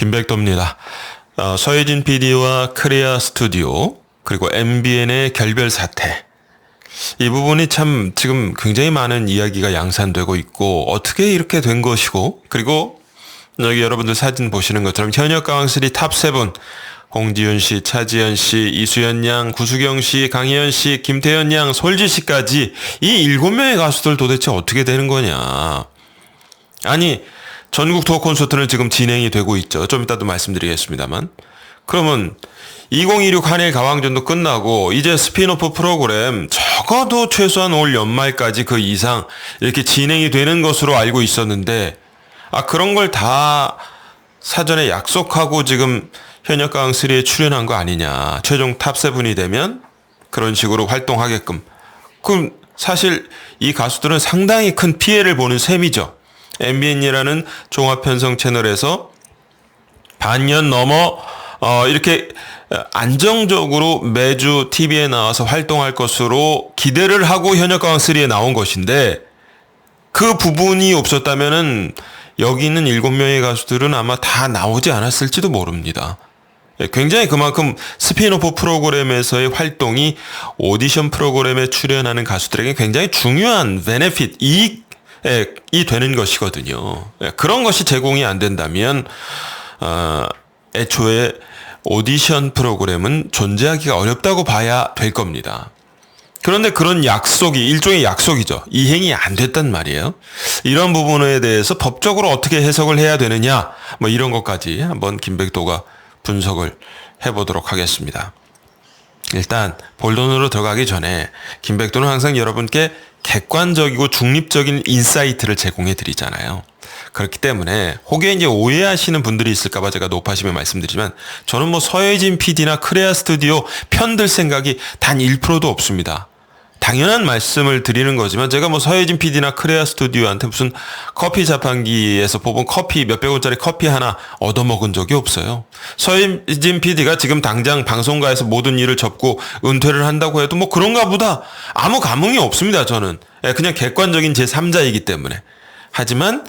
김백도입니다. 서혜진 PD와 크레아 스튜디오 그리고 MBN의 결별 사태, 이 부분이 참 지금 굉장히 많은 이야기가 양산되고 있고 어떻게 이렇게 된 것이고, 그리고 여기 여러분들 사진 보시는 것처럼 현역 가왕3 탑7 홍지윤 씨, 차지연 씨, 이수연 양, 구수경 씨, 강희연 씨, 김태현 양, 솔지 씨까지 이 7명의 가수들 도대체 어떻게 되는 거냐. 아니, 전국 투어 콘서트는 지금 진행이 되고 있죠. 좀 이따도 말씀드리겠습니다만. 그러면 2026 한일 가왕전도 끝나고 이제 스피노프 프로그램 적어도 최소한 올 연말까지 그 이상 이렇게 진행이 되는 것으로 알고 있었는데, 그런 걸 다 사전에 약속하고 지금 현역 가왕3에 출연한 거 아니냐. 최종 탑7이 되면 그런 식으로 활동하게끔. 그럼 사실 이 가수들은 상당히 큰 피해를 보는 셈이죠. MBN이라는 종합편성 채널에서 반년 넘어 이렇게 안정적으로 매주 TV에 나와서 활동할 것으로 기대를 하고 현역 가왕3에 나온 것인데, 그 부분이 없었다면은 여기 있는 7명의 가수들은 아마 다 나오지 않았을지도 모릅니다. 굉장히 그만큼 스피노프 프로그램에서의 활동이 오디션 프로그램에 출연하는 가수들에게 굉장히 중요한 베네핏, 이익이 되는 것이거든요. 그런 것이 제공이 안 된다면 애초에 오디션 프로그램은 존재하기가 어렵다고 봐야 될 겁니다. 그런데 그런 약속이 일종의 약속이죠. 이행이 안 됐단 말이에요. 이런 부분에 대해서 법적으로 어떻게 해석을 해야 되느냐, 뭐 이런 것까지 한번 김백도가 분석을 해보도록 하겠습니다. 일단 본론으로 들어가기 전에 김백도는 항상 여러분께 객관적이고 중립적인 인사이트를 제공해 드리잖아요. 그렇기 때문에 혹여 이제 오해하시는 분들이 있을까봐 제가 높아심에 말씀드리지만, 저는 뭐 서혜진 PD나 크레아 스튜디오 편들 생각이 단 1%도 없습니다. 당연한 말씀을 드리는 거지만 제가 뭐 서혜진 PD나 크레아 스튜디오한테 무슨 커피 자판기에서 뽑은 커피 몇백 원짜리 커피 하나 얻어먹은 적이 없어요. 서혜진 PD가 지금 당장 방송가에서 모든 일을 접고 은퇴를 한다고 해도 뭐 그런가 보다 아무 감흥이 없습니다. 저는 그냥 객관적인 제3자이기 때문에. 하지만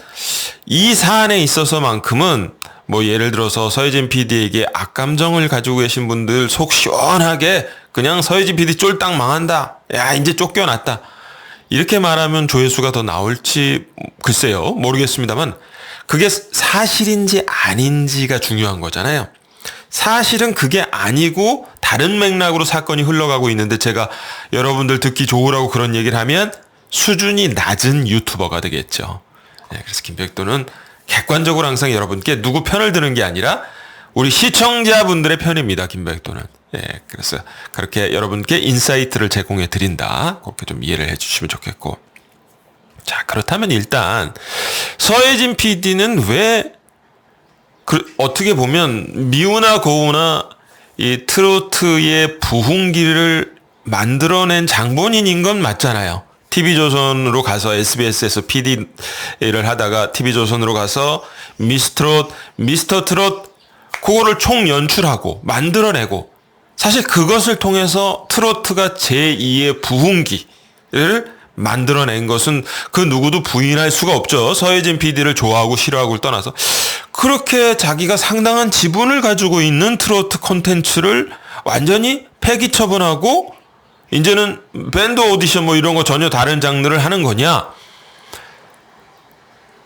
이 사안에 있어서만큼은 뭐 예를 들어서 서혜진 PD에게 악감정을 가지고 계신 분들 속 시원하게 그냥 서혜진 PD 쫄딱 망한다, 야 이제 쫓겨났다, 이렇게 말하면 조회수가 더 나올지 글쎄요, 모르겠습니다만 그게 사실인지 아닌지가 중요한 거잖아요. 사실은 그게 아니고 다른 맥락으로 사건이 흘러가고 있는데 제가 여러분들 듣기 좋으라고 그런 얘기를 하면 수준이 낮은 유튜버가 되겠죠. 그래서 김백도는 객관적으로 항상 여러분께 누구 편을 드는 게 아니라 우리 시청자분들의 편입니다. 김백도는. 그래서 그렇게 여러분께 인사이트를 제공해 드린다, 그렇게 좀 이해를 해 주시면 좋겠고. 자, 그렇다면 일단 서혜진 PD는 왜 어떻게 보면 미우나 고우나 이 트로트의 부흥기를 만들어낸 장본인인 건 맞잖아요. TV조선으로 가서 SBS에서 PD를 하다가 TV조선으로 가서 미스터 트롯 그거를 총연출하고 만들어내고, 사실 그것을 통해서 트로트가 제2의 부흥기를 만들어낸 것은 그 누구도 부인할 수가 없죠. 서혜진 PD를 좋아하고 싫어하고를 떠나서 그렇게 자기가 상당한 지분을 가지고 있는 트로트 콘텐츠를 완전히 폐기 처분하고 이제는 밴드 오디션 뭐 이런 거 전혀 다른 장르를 하는 거냐.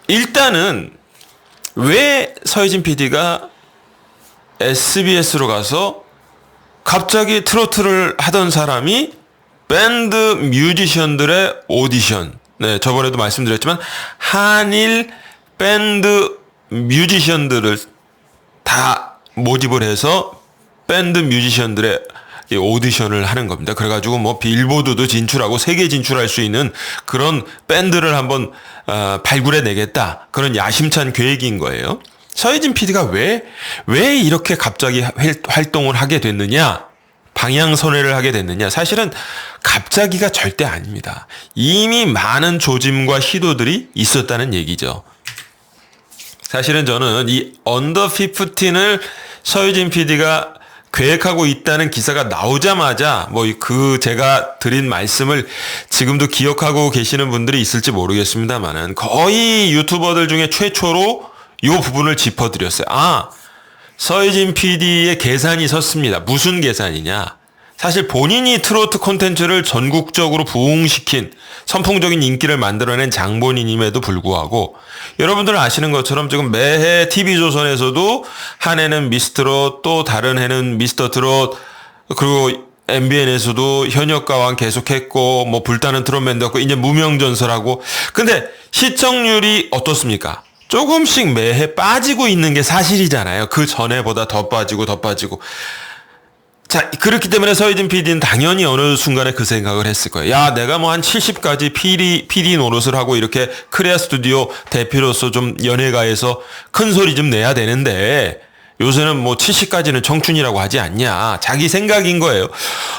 일단은 왜 서혜진 PD가 SBS로 가서 갑자기 트로트를 하던 사람이 밴드 뮤지션들의 오디션, 저번에도 말씀드렸지만 한일 밴드 뮤지션들을 다 모집을 해서 밴드 뮤지션들의 오디션을 하는 겁니다. 그래가지고 뭐 빌보드도 진출하고 세계 진출할 수 있는 그런 밴드를 한번 발굴해 내겠다, 그런 야심찬 계획인 거예요. 서혜진 PD가 왜 이렇게 갑자기 활동을 하게 됐느냐, 방향선회를 하게 됐느냐. 사실은 갑자기가 절대 아닙니다. 이미 많은 조짐과 시도들이 있었다는 얘기죠. 사실은 저는 이 언더 15을 서혜진 PD가 계획하고 있다는 기사가 나오자마자 뭐 제가 드린 말씀을 지금도 기억하고 계시는 분들이 있을지 모르겠습니다만은 거의 유튜버들 중에 최초로 이 부분을 짚어드렸어요. 서혜진 PD의 계산이 섰습니다. 무슨 계산이냐? 사실 본인이 트로트 콘텐츠를 전국적으로 부흥시킨 선풍적인 인기를 만들어낸 장본인임에도 불구하고 여러분들 아시는 것처럼 지금 매해 TV조선에서도 한 해는 미스트롯 또 다른 해는 미스터트롯 그리고 MBN에서도 현역가왕 계속했고 뭐 불타는 트롯맨도 고 이제 무명전설하고 근데 시청률이 어떻습니까? 조금씩 매해 빠지고 있는 게 사실이잖아요. 그 전에보다 더 빠지고 더 빠지고. 자, 그렇기 때문에 서혜진 PD는 당연히 어느 순간에 그 생각을 했을 거예요. 야, 내가 뭐 한 70까지 PD 노릇을 하고 이렇게 크레아 스튜디오 대표로서 좀 연예가에서 큰 소리 좀 내야 되는데 요새는 뭐 70까지는 청춘이라고 하지 않냐. 자기 생각인 거예요.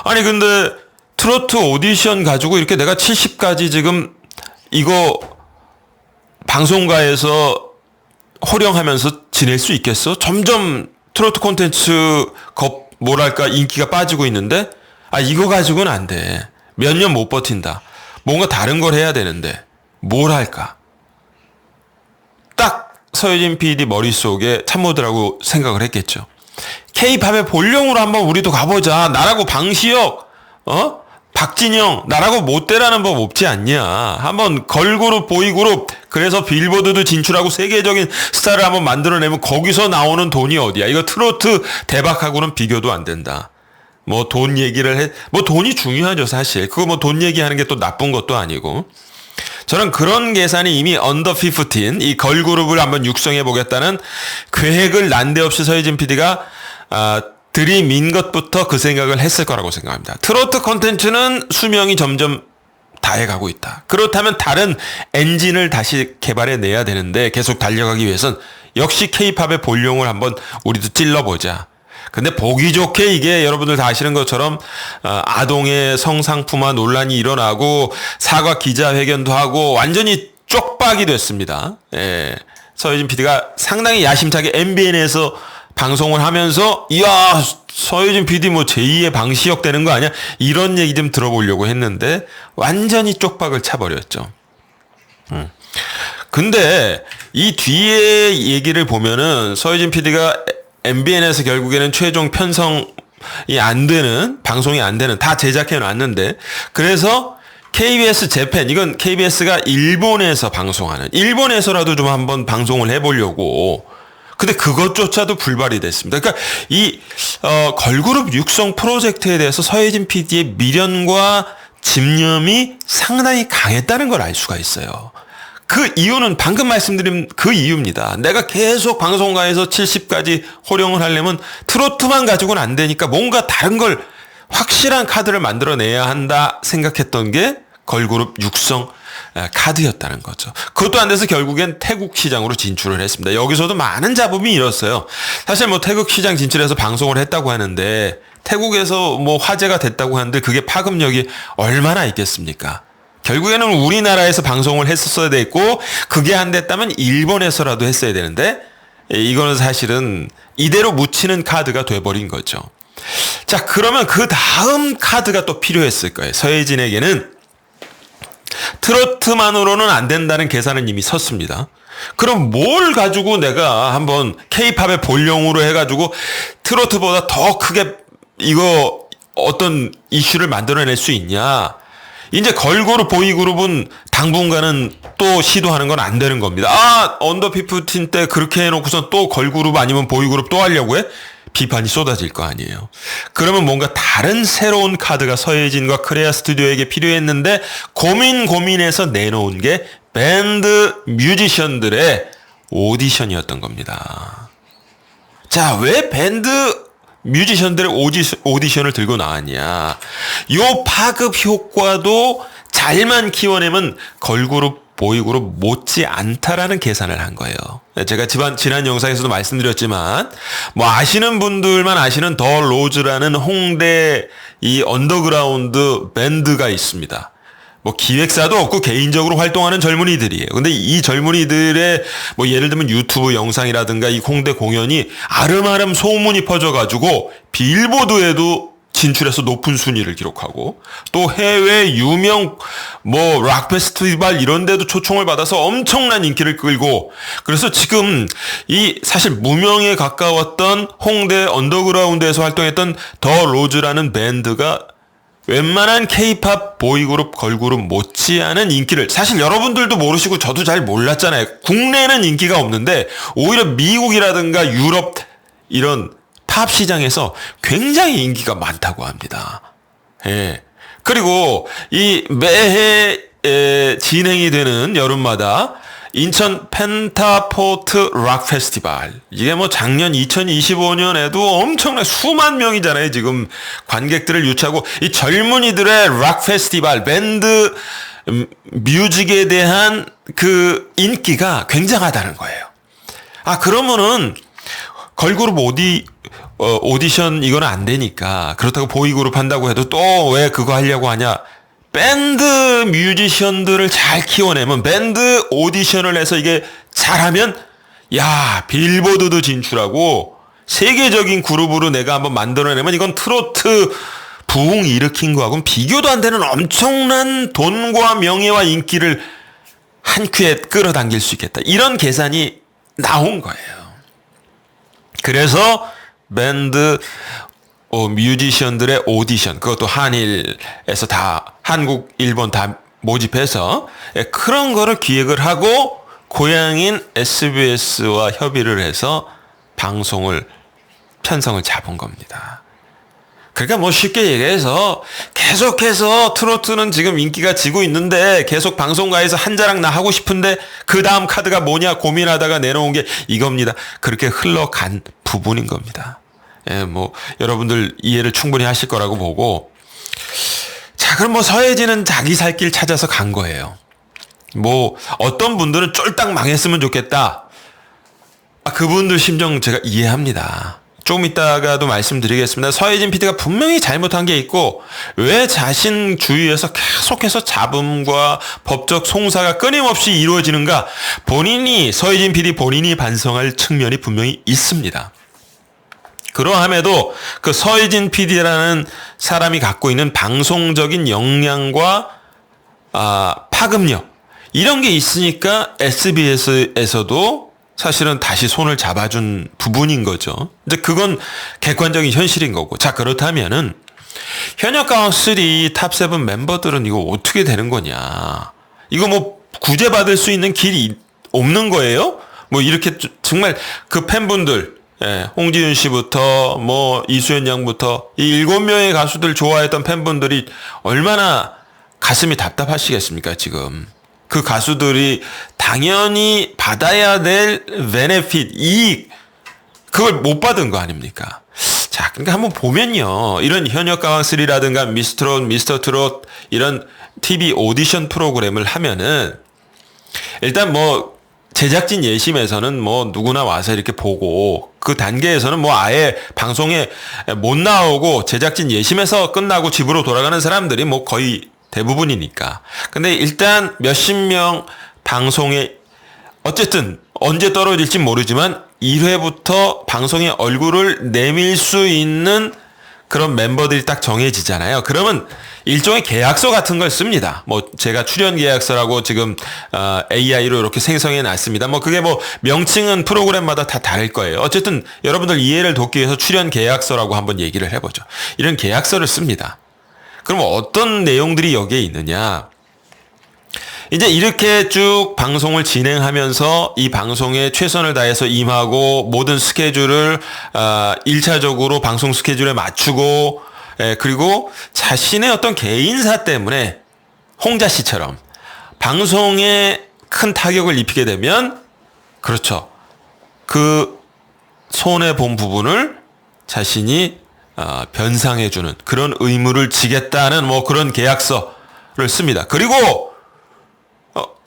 아니, 근데 트로트 오디션 가지고 이렇게 내가 70까지 지금 이거 방송가에서 호령하면서 지낼 수 있겠어? 점점 트로트 콘텐츠 뭐랄까 인기가 빠지고 있는데 이거 가지고는 안 돼. 몇 년 못 버틴다. 뭔가 다른 걸 해야 되는데 뭘 할까? 딱 서혜진 PD 머릿속에 참모들하고 생각을 했겠죠. K-팝의 본령으로 한번 우리도 가보자. 나라고 방시혁 박진영 나라고 못 되라는 법 없지 않냐. 한번 걸그룹 보이그룹 그래서 빌보드도 진출하고 세계적인 스타를 한번 만들어내면 거기서 나오는 돈이 어디야. 이거 트로트 대박하고는 비교도 안 된다. 뭐 돈 얘기를 뭐 돈이 중요하죠 사실. 그거 뭐 돈 얘기하는 게 또 나쁜 것도 아니고. 저는 그런 계산이 이미 언더 15 이 걸그룹을 한번 육성해 보겠다는 계획을 난데없이 서혜진 PD가 들이민 것부터 그 생각을 했을 거라고 생각합니다. 트로트 콘텐츠는 수명이 점점 다해가고 있다. 그렇다면 다른 엔진을 다시 개발해내야 되는데 계속 달려가기 위해선 역시 K-팝의 본령을 한번 우리도 찔러보자. 근데 보기 좋게 이게 여러분들 다 아시는 것처럼 아동의 성상품화 논란이 일어나고 사과 기자회견도 하고 완전히 쪽박이 됐습니다. 예. 서혜진 PD가 상당히 야심차게 MBN에서 방송을 하면서 이야 서혜진 PD 뭐 제2의 방시혁 되는 거 아니야? 이런 얘기 좀 들어보려고 했는데 완전히 쪽박을 차버렸죠. 근데 이 뒤에 얘기를 보면은 서혜진 PD가 MBN에서 결국에는 최종 편성이 안 되는 방송이 안 되는 다 제작해 놨는데 그래서 KBS 재팬 이건 KBS가 일본에서 방송하는 일본에서라도 좀 한번 방송을 해보려고 근데 그것조차도 불발이 됐습니다. 그러니까 이 걸그룹 육성 프로젝트에 대해서 서혜진 PD의 미련과 집념이 상당히 강했다는 걸 알 수가 있어요. 그 이유는 방금 말씀드린 그 이유입니다. 내가 계속 방송가에서 70까지 호령을 하려면 트로트만 가지고는 안 되니까 뭔가 다른 걸 확실한 카드를 만들어내야 한다 생각했던 게 걸그룹 육성 카드였다는 거죠. 그것도 안 돼서 결국엔 태국 시장으로 진출을 했습니다. 여기서도 많은 잡음이 일었어요. 사실 뭐 태국 시장 진출해서 방송을 했다고 하는데 태국에서 뭐 화제가 됐다고 하는데 그게 파급력이 얼마나 있겠습니까? 결국에는 우리나라에서 방송을 했었어야 됐고 그게 안 됐다면 일본에서라도 했어야 되는데 이거는 사실은 이대로 묻히는 카드가 돼버린 거죠. 자, 그러면 그 다음 카드가 또 필요했을 거예요. 서혜진에게는 트로트만으로는 안 된다는 계산은 이미 섰습니다. 그럼 뭘 가지고 내가 한번 K-팝의 본령으로 해가지고 트로트보다 더 크게 이거 어떤 이슈를 만들어낼 수 있냐. 이제 걸그룹 보이그룹은 당분간은 또 시도하는 건 안 되는 겁니다. 언더 15 때 그렇게 해놓고선 또 걸그룹 아니면 보이그룹 또 하려고 해? 비판이 쏟아질 거 아니에요. 그러면 뭔가 다른 새로운 카드가 서혜진과 크레아 스튜디오에게 필요했는데 고민해서 내놓은 게 밴드 뮤지션들의 오디션이었던 겁니다. 자, 왜 밴드 뮤지션들의 오디션을 들고 나왔냐. 요 파급 효과도 잘만 키워내면 걸그룹, 보이그룹 못지 않다라는 계산을 한 거예요. 제가 지난 영상에서도 말씀드렸지만 뭐 아시는 분들만 아시는 더 로즈라는 홍대 이 언더그라운드 밴드가 있습니다. 뭐 기획사도 없고 개인적으로 활동하는 젊은이들이에요. 근데 이 젊은이들의 뭐 예를 들면 유튜브 영상이라든가 이 홍대 공연이 아름아름 소문이 퍼져가지고 빌보드에도 진출해서 높은 순위를 기록하고 또 해외 유명 뭐 락 페스티벌 이런 데도 초청을 받아서 엄청난 인기를 끌고 그래서 지금 이 사실 무명에 가까웠던 홍대 언더그라운드에서 활동했던 더 로즈라는 밴드가 웬만한 케이팝 보이그룹 걸그룹 못지않은 인기를 사실 여러분들도 모르시고 저도 잘 몰랐잖아요. 국내에는 인기가 없는데 오히려 미국이라든가 유럽 이런 팝 시장에서 굉장히 인기가 많다고 합니다. 예. 그리고 이 매해 진행이 되는 여름마다 인천 펜타포트 락 페스티벌. 이게 뭐 작년 2025년에도 엄청난 수만 명이잖아요. 지금 관객들을 유치하고 이 젊은이들의 락 페스티벌 밴드 뮤직에 대한 그 인기가 굉장하다는 거예요. 아, 그러면은 걸그룹 오디션 이거는 안 되니까 그렇다고 보이그룹 한다고 해도 또 왜 그거 하려고 하냐? 밴드 뮤지션들을 잘 키워내면 밴드 오디션을 해서 이게 잘하면 야 빌보드도 진출하고 세계적인 그룹으로 내가 한번 만들어내면 이건 트로트 부흥 일으킨 거하고는 비교도 안 되는 엄청난 돈과 명예와 인기를 한 큐에 끌어당길 수 있겠다. 이런 계산이 나온 거예요. 그래서 밴드 뮤지션들의 오디션 그것도 한일에서 다 한국, 일본 다 모집해서 그런 거를 기획을 하고 고향인 SBS와 협의를 해서 방송을 편성을 잡은 겁니다. 그러니까 뭐 쉽게 얘기해서 계속해서 트로트는 지금 인기가 지고 있는데 계속 방송가에서 한 자락 나 하고 싶은데 그 다음 카드가 뭐냐 고민하다가 내놓은 게 이겁니다. 그렇게 흘러간 부분인 겁니다. 예, 뭐 여러분들 이해를 충분히 하실 거라고 보고 자 그럼 뭐 서혜진은 자기 살 길 찾아서 간 거예요. 뭐 어떤 분들은 쫄딱 망했으면 좋겠다. 아, 그분들 심정 제가 이해합니다. 조금 이따가도 말씀드리겠습니다. 서혜진 PD가 분명히 잘못한 게 있고 왜 자신 주위에서 계속해서 잡음과 법적 송사가 끊임없이 이루어지는가 본인이 서혜진 PD 본인이 반성할 측면이 분명히 있습니다. 그러함에도 그 서혜진 PD라는 사람이 갖고 있는 방송적인 역량과 파급력 이런 게 있으니까 SBS에서도 사실은 다시 손을 잡아준 부분인 거죠. 이제 그건 객관적인 현실인 거고. 자, 그렇다면은 현역 가왕 3 탑7 멤버들은 이거 어떻게 되는 거냐. 이거 뭐 구제받을 수 있는 길이 없는 거예요? 뭐 이렇게 정말 그 팬분들 홍지윤 씨부터 뭐 이수연 양부터 이 7명의 가수들 좋아했던 팬분들이 얼마나 가슴이 답답하시겠습니까, 지금. 그 가수들이 당연히 받아야 될 베네핏, 이익, 그걸 못 받은 거 아닙니까? 자, 그러니까 한번 보면요. 이런 현역 가왕 3라든가 미스트롯, 미스터 트롯 이런 TV 오디션 프로그램을 하면은 일단 뭐 제작진 예심에서는 뭐 누구나 와서 이렇게 보고 그 단계에서는 뭐 아예 방송에 못 나오고 제작진 예심에서 끝나고 집으로 돌아가는 사람들이 뭐 거의 대부분이니까. 근데 일단 몇십 명 방송에 어쨌든 언제 떨어질지 모르지만 1회부터 방송에 얼굴을 내밀 수 있는 그런 멤버들이 딱 정해지잖아요. 그러면 일종의 계약서 같은 걸 씁니다. 뭐 제가 출연 계약서라고 지금 AI로 이렇게 생성해 놨습니다. 뭐 그게 뭐 명칭은 프로그램마다 다 다를 거예요. 어쨌든 여러분들 이해를 돕기 위해서 출연 계약서라고 한번 얘기를 해보죠. 이런 계약서를 씁니다. 그럼 어떤 내용들이 여기에 있느냐? 이제 이렇게 쭉 방송을 진행하면서 이 방송에 최선을 다해서 임하고 모든 스케줄을 1차적으로 방송 스케줄에 맞추고 그리고 자신의 어떤 개인사 때문에 홍자 씨처럼 방송에 큰 타격을 입히게 되면 그렇죠. 그 손해본 부분을 자신이 변상해주는 그런 의무를 지겠다는 뭐 그런 계약서를 씁니다. 그리고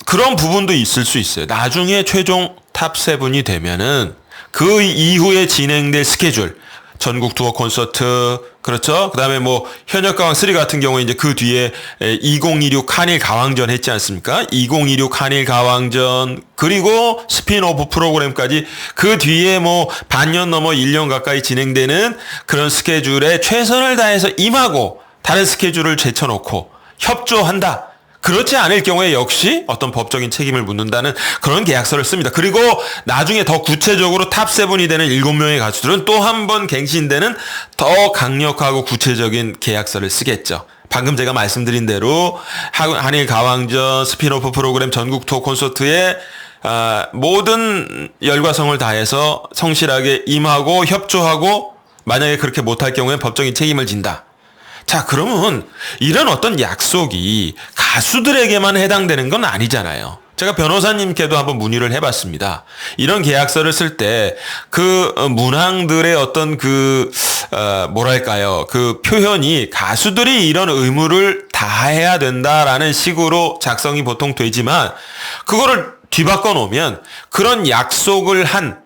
그런 부분도 있을 수 있어요. 나중에 최종 탑7이 되면은 그 이후에 진행될 스케줄 전국 투어 콘서트, 그렇죠? 그 다음에 뭐, 현역가왕 3 같은 경우에 이제 그 뒤에 2026 한일 가왕전 했지 않습니까? 2026 한일 가왕전, 그리고 스핀오프 프로그램까지 그 뒤에 뭐, 반년 넘어 1년 가까이 진행되는 그런 스케줄에 최선을 다해서 임하고, 다른 스케줄을 제쳐놓고, 협조한다. 그렇지 않을 경우에 역시 어떤 법적인 책임을 묻는다는 그런 계약서를 씁니다. 그리고 나중에 더 구체적으로 탑7이 되는 7명의 가수들은 또 한 번 갱신되는 더 강력하고 구체적인 계약서를 쓰겠죠. 방금 제가 말씀드린 대로 한일 가왕전, 스핀오프 프로그램 전국 투어 콘서트에 모든 열과성을 다해서 성실하게 임하고 협조하고 만약에 그렇게 못할 경우에 법적인 책임을 진다. 자, 그러면 이런 어떤 약속이 가수들에게만 해당되는 건 아니잖아요. 제가 변호사님께도 한번 문의를 해봤습니다. 이런 계약서를 쓸 때 그 문항들의 어떤 뭐랄까요. 그 표현이 가수들이 이런 의무를 다해야 된다라는 식으로 작성이 보통 되지만 그거를 뒤바꿔 놓으면 그런 약속을 한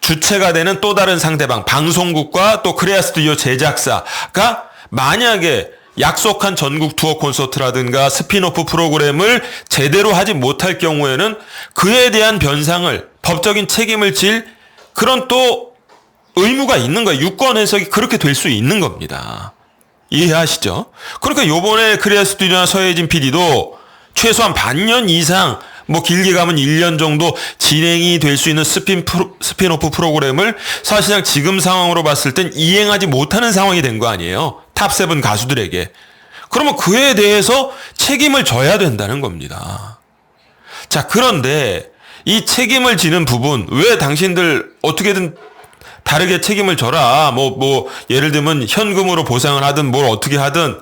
주체가 되는 또 다른 상대방, 방송국과 또 크레아 스튜디오 제작사가 만약에 약속한 전국 투어 콘서트라든가 스핀오프 프로그램을 제대로 하지 못할 경우에는 그에 대한 변상을 법적인 책임을 질 그런 또 의무가 있는 거예요. 유권 해석이 그렇게 될 수 있는 겁니다. 이해하시죠? 그러니까 요번에 크레아 스튜디오나 서혜진 PD도 최소한 반년 이상 뭐 길게 가면 1년 정도 진행이 될 수 있는 스핀오프 프로그램을 사실상 지금 상황으로 봤을 땐 이행하지 못하는 상황이 된 거 아니에요. 탑7 가수들에게. 그러면 그에 대해서 책임을 져야 된다는 겁니다. 자, 그런데 이 책임을 지는 부분, 왜 당신들 어떻게든 다르게 책임을 져라. 예를 들면 현금으로 보상을 하든 뭘 어떻게 하든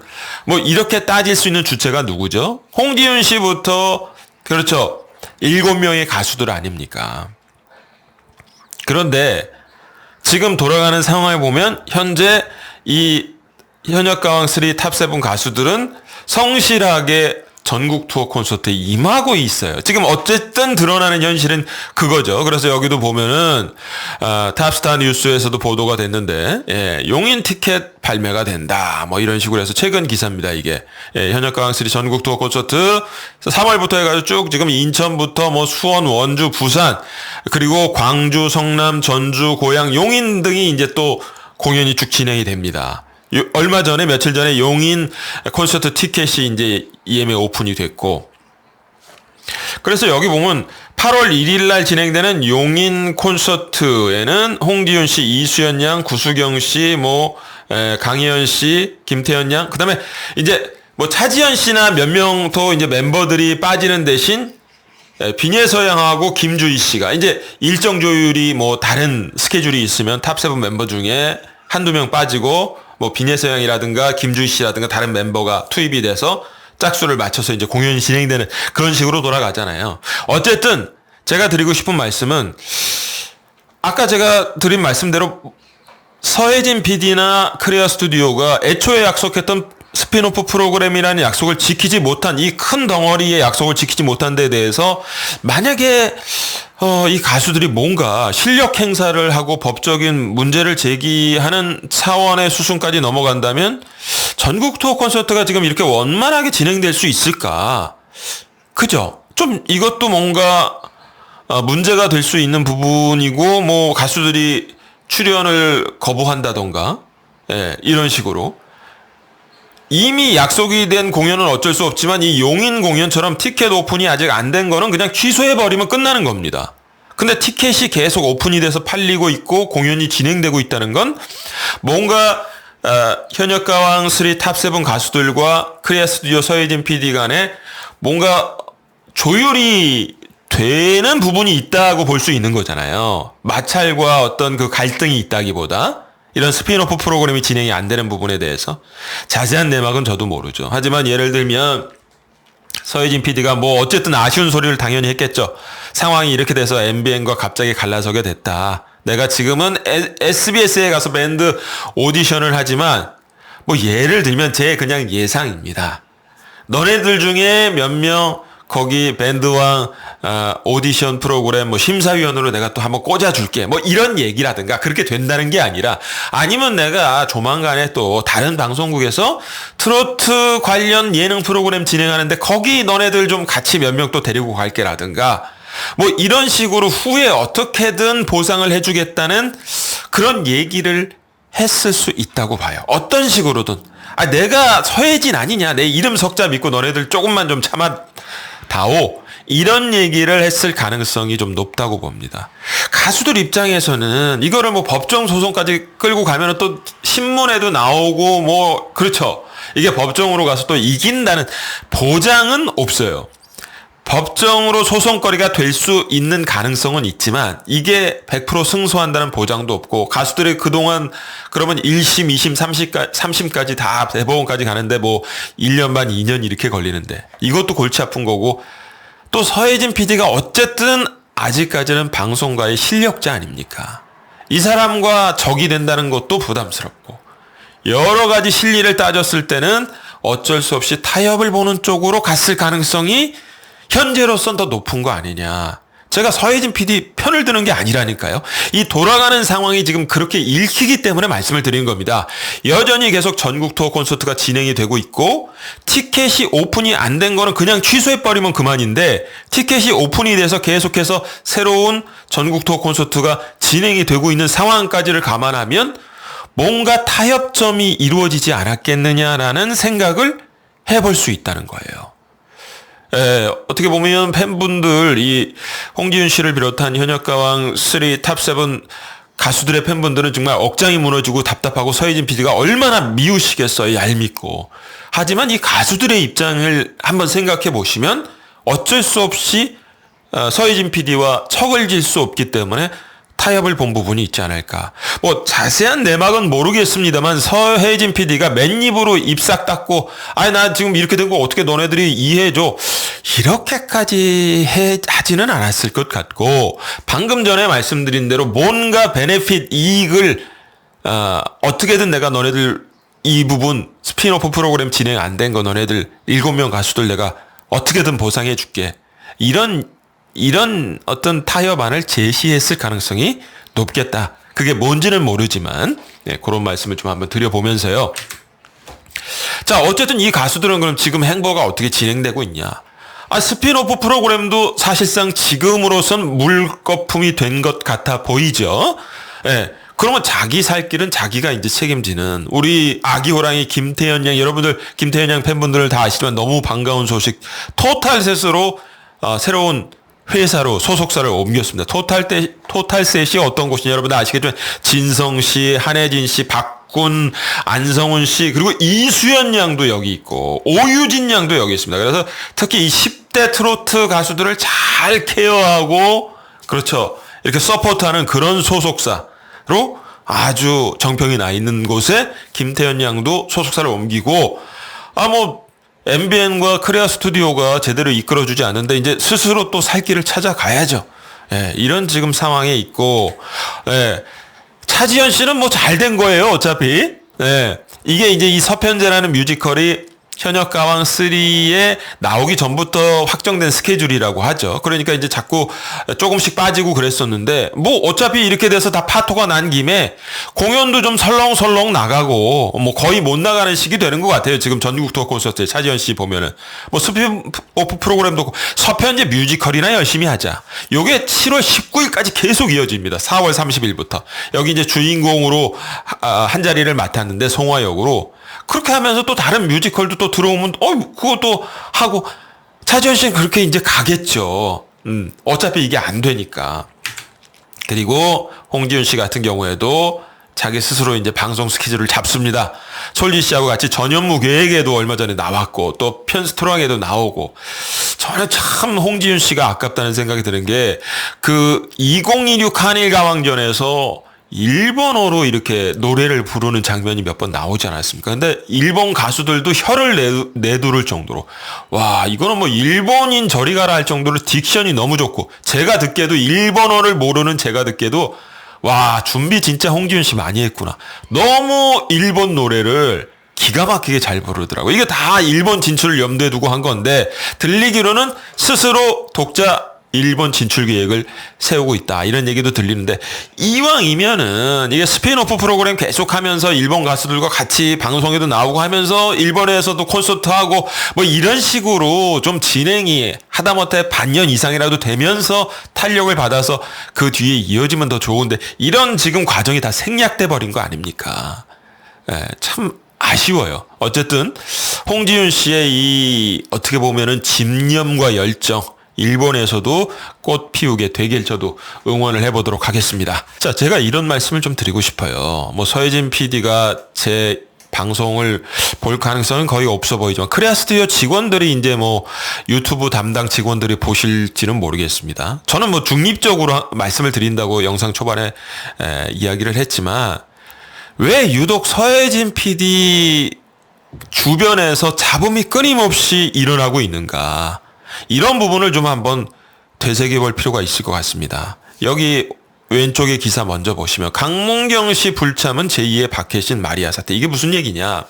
뭐 이렇게 따질 수 있는 주체가 누구죠? 홍지윤 씨부터 그렇죠. 7명의 가수들 아닙니까? 그런데 지금 돌아가는 상황을 보면 현재 이 현역가왕 3 탑7 가수들은 성실하게 전국 투어 콘서트에 임하고 있어요. 지금 어쨌든 드러나는 현실은 그거죠. 그래서 여기도 보면은 탑스타 뉴스에서도 보도가 됐는데 용인 티켓 발매가 된다. 뭐 이런 식으로 해서 최근 기사입니다. 이게 현역가왕 3 전국 투어 콘서트 3월부터 해가지고 쭉 지금 인천부터 뭐 수원, 원주, 부산 그리고 광주, 성남, 전주, 고양, 용인 등이 이제 또 공연이 쭉 진행이 됩니다. 얼마 전에 며칠 전에 용인 콘서트 티켓이 이제 EMA 오픈이 됐고 그래서 여기 보면 8월 1일 날 진행되는 용인 콘서트에는 홍지윤 씨, 이수연 양, 구수경 씨, 강희연 씨, 김태현 양, 그다음에 이제 뭐 차지연 씨나 몇 명 더 이제 멤버들이 빠지는 대신 빈예서 양하고 김주희 씨가 이제 일정 조율이 뭐 다른 스케줄이 있으면 탑7 멤버 중에 한두 명 빠지고 뭐 빈예서 양이라든가 김주희 씨라든가 다른 멤버가 투입이 돼서 짝수를 맞춰서 이제 공연이 진행되는 그런 식으로 돌아가잖아요. 어쨌든 제가 드리고 싶은 말씀은 아까 제가 드린 말씀대로 서혜진 PD나 크레아 스튜디오가 애초에 약속했던 스핀오프 프로그램이라는 약속을 지키지 못한 이 큰 덩어리의 약속을 지키지 못한 데 대해서 만약에 이 가수들이 뭔가 실력 행사를 하고 법적인 문제를 제기하는 차원의 수순까지 넘어간다면 전국 투어 콘서트가 지금 이렇게 원만하게 진행될 수 있을까? 그죠? 좀 이것도 뭔가 문제가 될 수 있는 부분이고 뭐 가수들이 출연을 거부한다던가 이런 식으로 이미 약속이 된 공연은 어쩔 수 없지만 이 용인 공연처럼 티켓 오픈이 아직 안 된 거는 그냥 취소해버리면 끝나는 겁니다. 근데 티켓이 계속 오픈이 돼서 팔리고 있고 공연이 진행되고 있다는 건 뭔가 현역가왕 3 탑7 가수들과 크레아 스튜디오 서혜진 PD 간에 뭔가 조율이 되는 부분이 있다고 볼 수 있는 거잖아요. 마찰과 어떤 그 갈등이 있다기보다 이런 스핀오프 프로그램이 진행이 안 되는 부분에 대해서 자세한 내막은 저도 모르죠. 하지만 예를 들면 서혜진 PD가 뭐 어쨌든 아쉬운 소리를 당연히 했겠죠. 상황이 이렇게 돼서 MBN과 갑자기 갈라서게 됐다. 내가 지금은 SBS에 가서 밴드 오디션을 하지만 뭐 예를 들면 제 그냥 예상입니다. 너네들 중에 몇 명 거기 밴드왕 오디션 프로그램 뭐 심사위원으로 내가 또 한번 꽂아줄게. 뭐 이런 얘기라든가 그렇게 된다는 게 아니라 아니면 내가 조만간에 또 다른 방송국에서 트로트 관련 예능 프로그램 진행하는데 거기 너네들 좀 같이 몇 명 또 데리고 갈게라든가 뭐 이런 식으로 후에 어떻게든 보상을 해주겠다는 그런 얘기를 했을 수 있다고 봐요. 어떤 식으로든. 내가 서혜진 아니냐. 내 이름 석자 믿고 너네들 조금만 좀 참아다오. 이런 얘기를 했을 가능성이 좀 높다고 봅니다. 가수들 입장에서는 이거를 뭐 법정 소송까지 끌고 가면은 또 신문에도 나오고 뭐 그렇죠. 이게 법정으로 가서 또 이긴다는 보장은 없어요. 법정으로 소송거리가 될 수 있는 가능성은 있지만 이게 100% 승소한다는 보장도 없고 가수들이 그동안 그러면 1심, 2심, 3심까지 다 대법원까지 가는데 뭐 1년 반, 2년 이렇게 걸리는데 이것도 골치 아픈 거고 또 서혜진 PD가 어쨌든 아직까지는 방송가의 실력자 아닙니까? 이 사람과 적이 된다는 것도 부담스럽고 여러 가지 실리를 따졌을 때는 어쩔 수 없이 타협을 보는 쪽으로 갔을 가능성이 현재로선 더 높은 거 아니냐. 제가 서혜진 PD 편을 드는 게 아니라니까요. 이 돌아가는 상황이 지금 그렇게 읽히기 때문에 말씀을 드린 겁니다. 여전히 계속 전국 투어 콘서트가 진행이 되고 있고 티켓이 오픈이 안 된 거는 그냥 취소해버리면 그만인데 티켓이 오픈이 돼서 계속해서 새로운 전국 투어 콘서트가 진행이 되고 있는 상황까지를 감안하면 뭔가 타협점이 이루어지지 않았겠느냐라는 생각을 해볼 수 있다는 거예요. 어떻게 보면 팬분들, 이 홍지윤 씨를 비롯한 현역가왕 3, 탑7 가수들의 팬분들은 정말 억장이 무너지고 답답하고 서혜진 PD가 얼마나 미우시겠어요, 얄밉고. 하지만 이 가수들의 입장을 한번 생각해 보시면 어쩔 수 없이 서혜진 PD와 척을 질 수 없기 때문에 타협을 본 부분이 있지 않을까. 뭐 자세한 내막은 모르겠습니다만 서혜진 PD가 맨입으로 입싹 닦고 나 지금 이렇게 된 거 어떻게 너네들이 이해해줘. 이렇게까지 하지는 않았을 것 같고 방금 전에 말씀드린 대로 뭔가 베네핏 이익을 어떻게든 내가 너네들 이 부분 스피노프 프로그램 진행 안 된 거 너네들 7명 가수들 내가 어떻게든 보상해 줄게. 이런 어떤 타협안을 제시했을 가능성이 높겠다. 그게 뭔지는 모르지만 그런 말씀을 좀 한번 드려보면서요. 자, 어쨌든 이 가수들은 그럼 지금 행보가 어떻게 진행되고 있냐. 스피노프 프로그램도 사실상 지금으로선 물거품이 된 것 같아 보이죠. 그러면 자기 살 길은 자기가 이제 책임지는 우리 아기 호랑이 김태현 양, 여러분들 김태현 양 팬분들 다 아시지만 너무 반가운 소식. 토탈셋으로 새로운 회사로 소속사를 옮겼습니다. 토탈셋이 어떤 곳이냐 여러분들 아시겠지만 진성 씨, 한혜진 씨, 박군, 안성훈 씨 그리고 이수연 양도 여기 있고 오유진 양도 여기 있습니다. 그래서 특히 이 10대 트로트 가수들을 잘 케어하고 그렇죠. 이렇게 서포트하는 그런 소속사로 아주 정평이 나 있는 곳에 김태현 양도 소속사를 옮기고 MBN과 크레아 스튜디오가 제대로 이끌어주지 않는데 이제 스스로 또 살 길을 찾아가야죠. 이런 지금 상황에 있고, 차지현 씨는 뭐 잘 된 거예요, 어차피. 이게 이제 이 서편제라는 뮤지컬이 현역 가왕 3에 나오기 전부터 확정된 스케줄이라고 하죠. 그러니까 이제 자꾸 조금씩 빠지고 그랬었는데 뭐 어차피 이렇게 돼서 다 파토가 난 김에 공연도 좀 설렁설렁 나가고 뭐 거의 못 나가는 시기 되는 것 같아요. 지금 전국 투어 콘서트에 차지현 씨 보면은 뭐 스피노프 프로그램도 서편제 뮤지컬이나 열심히 하자. 요게 7월 19일까지 계속 이어집니다. 4월 30일부터 여기 이제 주인공으로 한 자리를 맡았는데 송화 역으로. 그렇게 하면서 또 다른 뮤지컬도 또 들어오면 그것도 하고 차지현 씨는 그렇게 이제 가겠죠. 어차피 이게 안 되니까. 그리고 홍지윤 씨 같은 경우에도 자기 스스로 이제 방송 스케줄을 잡습니다. 솔지 씨하고 같이 전현무 계획에도 얼마 전에 나왔고 또 편스토랑에도 나오고 저는 참 홍지윤 씨가 아깝다는 생각이 드는 게 그 2016 한일 가왕전에서 일본어로 이렇게 노래를 부르는 장면이 몇 번 나오지 않았습니까? 근데 일본 가수들도 혀를 내두를 정도로 와 이거는 뭐 일본인 저리 가라 할 정도로 딕션이 너무 좋고 제가 듣기에도 일본어를 모르는 제가 듣기에도 와 준비 진짜 홍지윤 씨 많이 했구나. 너무 일본 노래를 기가 막히게 잘 부르더라고요. 이게 다 일본 진출을 염두에 두고 한 건데 들리기로는 스스로 독자 일본 진출 계획을 세우고 있다. 이런 얘기도 들리는데 이왕이면은 이게 스핀오프 프로그램 계속하면서 일본 가수들과 같이 방송에도 나오고 하면서 일본에서도 콘서트하고 뭐 이런 식으로 좀 진행이 하다못해 반년 이상이라도 되면서 탄력을 받아서 그 뒤에 이어지면 더 좋은데 이런 지금 과정이 다 생략돼 버린 거 아닙니까? 예, 참 아쉬워요. 어쨌든 홍지윤 씨의 이 어떻게 보면은 집념과 열정 일본에서도 꽃 피우게 되길 저도 응원을 해보도록 하겠습니다. 자, 제가 이런 말씀을 좀 드리고 싶어요. 뭐 서혜진 PD가 제 방송을 볼 가능성은 거의 없어 보이지만 크레아 스튜디오 직원들이 이제 뭐 유튜브 담당 직원들이 보실지는 모르겠습니다. 저는 뭐 중립적으로 말씀을 드린다고 영상 초반에 이야기를 했지만 왜 유독 서혜진 PD 주변에서 잡음이 끊임없이 일어나고 있는가. 이런 부분을 좀 한번 되새겨 볼 필요가 있을 것 같습니다. 여기 왼쪽에 기사 먼저 보시면 강문경 씨 불참은 제2의 박해신 마리아 사태. 이게 무슨 얘기냐.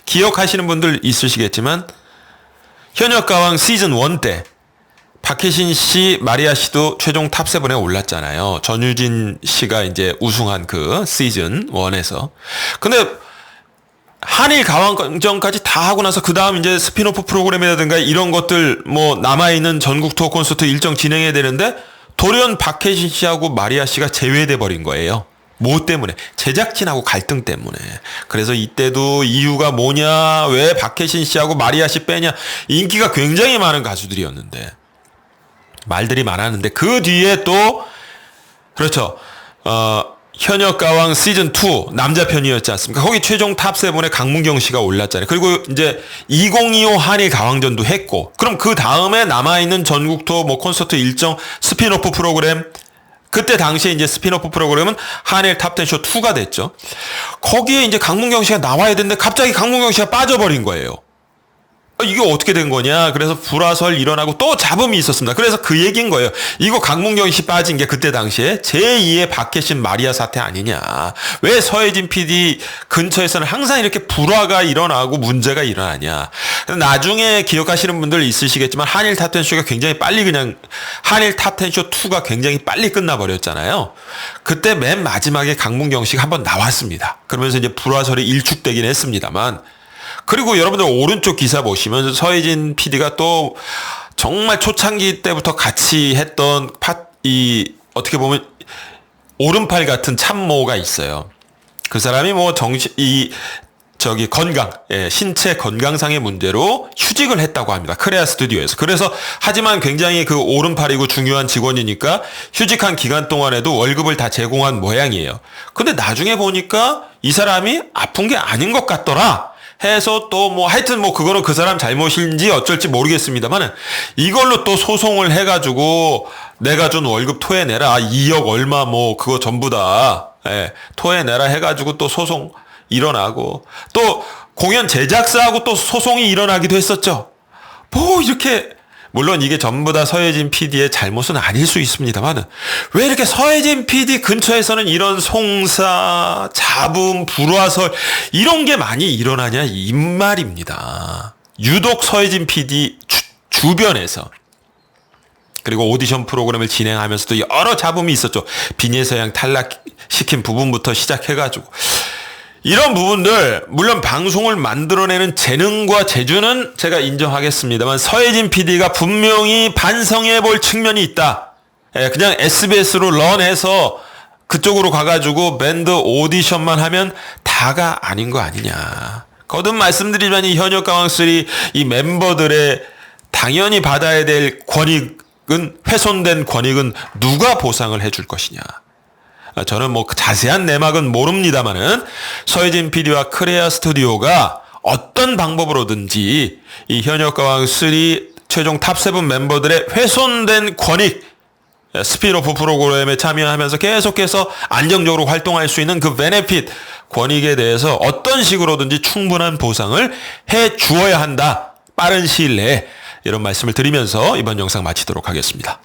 기억하시는 분들 있으시겠지만 현역가왕 시즌 1 때 박해신 씨, 마리아 씨도 최종 탑7에 올랐잖아요. 전유진 씨가 이제 우승한 그 시즌 1에서. 근데 한일 가왕전까지 다 하고 나서 그 다음 이제 스피노프 프로그램이라든가 이런 것들 뭐 남아있는 전국 투어 콘서트 일정 진행해야 되는데 돌연 박해신 씨하고 마리아 씨가 제외돼 버린 거예요. 뭐 때문에? 제작진하고 갈등 때문에. 그래서 이때도 이유가 뭐냐, 왜 박해신 씨하고 마리아 씨 빼냐, 인기가 굉장히 많은 가수들이었는데 말들이 많았는데 그 뒤에 또 그렇죠. 현역 가왕 시즌 2 남자 편이었지 않습니까? 거기 최종 탑7에 강문경 씨가 올랐잖아요. 그리고 이제 2025 한일 가왕전도 했고, 그럼 그 다음에 남아있는 전국 투어 뭐 콘서트 일정 스피노프 프로그램, 그때 당시에 이제 스피노프 프로그램은 한일 탑10 쇼 2가 됐죠. 거기에 이제 강문경 씨가 나와야 되는데 갑자기 강문경 씨가 빠져버린 거예요. 이게 어떻게 된 거냐. 그래서 불화설 일어나고 또 잡음이 있었습니다. 그래서 그 얘기인 거예요. 이거 강문경 씨 빠진 게 그때 당시에 제2의 박해신 마리아 사태 아니냐. 왜 서혜진 PD 근처에서는 항상 이렇게 불화가 일어나고 문제가 일어나냐. 나중에 기억하시는 분들 있으시겠지만 한일 탑10 쇼가 굉장히 빨리 그냥 한일 탑10 쇼 2가 굉장히 빨리 끝나버렸잖아요. 그때 맨 마지막에 강문경 씨가 한번 나왔습니다. 그러면서 이제 불화설이 일축되긴 했습니다만, 그리고 여러분들 오른쪽 기사 보시면 서혜진 PD가 또 정말 초창기 때부터 같이 했던 어떻게 보면 오른팔 같은 참모가 있어요. 그 사람이 뭐 건강, 신체 건강상의 문제로 휴직을 했다고 합니다. 크레아 스튜디오에서. 그래서 하지만 굉장히 그 오른팔이고 중요한 직원이니까 휴직한 기간 동안에도 월급을 다 제공한 모양이에요. 근데 나중에 보니까 이 사람이 아픈 게 아닌 것 같더라. 해서 또 뭐 하여튼 뭐 그거는 그 사람 잘못인지 어쩔지 모르겠습니다만은 이걸로 또 소송을 해가지고 내가 준 월급 토해내라 2억 얼마 뭐 그거 전부 다 토해내라 해가지고 또 소송 일어나고 또 공연 제작사하고 또 소송이 일어나기도 했었죠. 뭐 이렇게 물론 이게 전부 다 서혜진 PD의 잘못은 아닐 수 있습니다만 왜 이렇게 서혜진 PD 근처에서는 이런 송사, 잡음, 불화설 이런 게 많이 일어나냐 이 말입니다. 유독 서혜진 PD 주변에서. 그리고 오디션 프로그램을 진행하면서도 여러 잡음이 있었죠. 비nie서양 탈락시킨 부분부터 시작해가지고 이런 부분들 물론 방송을 만들어내는 재능과 재주는 제가 인정하겠습니다만 서혜진 PD가 분명히 반성해 볼 측면이 있다. 그냥 SBS로 런해서 그쪽으로 가가지고 밴드 오디션만 하면 다가 아닌 거 아니냐. 거듭 말씀드리자면 이 현역 가왕3 이 멤버들의 당연히 받아야 될 권익은 훼손된 권익은 누가 보상을 해줄 것이냐. 저는 뭐 자세한 내막은 모릅니다만은 서혜진 PD와 크레아 스튜디오가 어떤 방법으로든지 이 현역 가왕 3 최종 탑7 멤버들의 훼손된 권익 스피노프 프로그램에 참여하면서 계속해서 안정적으로 활동할 수 있는 그 베네핏 권익에 대해서 어떤 식으로든지 충분한 보상을 해 주어야 한다. 빠른 시일 내에 이런 말씀을 드리면서 이번 영상 마치도록 하겠습니다.